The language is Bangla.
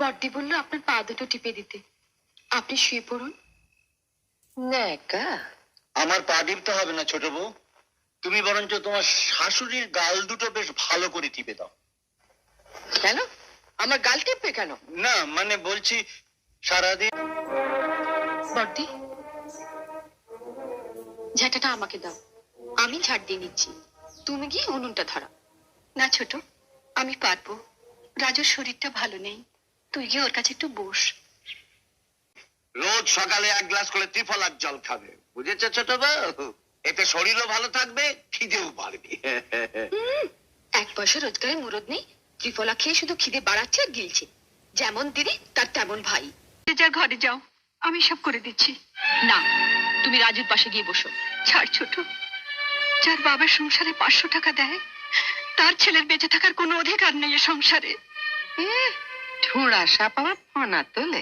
বড়দি বললো আপনার পা দুটো টিপে দিতে। আপনি শুয়ে পড়ুন। ন্যাকা, আমার পা টিপতে হবে না ছোট বউ, তুমি বরঞ্চ তোমার শাশুড়ির গাল দুটো বেশ ভালো করে টিপে দাও। কেন আমার গাল টিপবে কেন? না মানে বলছি সারাদিন। বড়দি, ঝাঁটাটা আমাকে দাও, আমি ঝাড় দিয়ে নিচ্ছি। তুমি গিয়ে উনুনটা ধরা। না ছোট, আমি পারবো। রাজুর শরীরটা ভালো নেই, তুই গিয়ে ওর কাছে একটু বস। রোজ সকালে 1 গ্লাস করে ত্রিফলার জল খাবে, বুঝেছো ছোট বউ? এতে শরীরও ভালো থাকবে, খিদেও বাড়বে। 1 পয়সা রোজগারে মুরদ নেই, ত্রিফলা খেয়ে শুধু খিদে বাড়াচ্ছে আর গিলছে। যেমন দিদি তার তেমন ভাই। যার ঘরে যাও, আমি সব করে দিচ্ছি। না, তুমি রাজুর পাশে গিয়ে বসো। ছাড় ছোট, যার বাবার সংসারে 500 টাকা দেয়, তার ছেলের বেঁচে থাকার কোনো অধিকার নেই এ সংসারে। ঠুঁড়া সাপ আমার ফনা তোলে।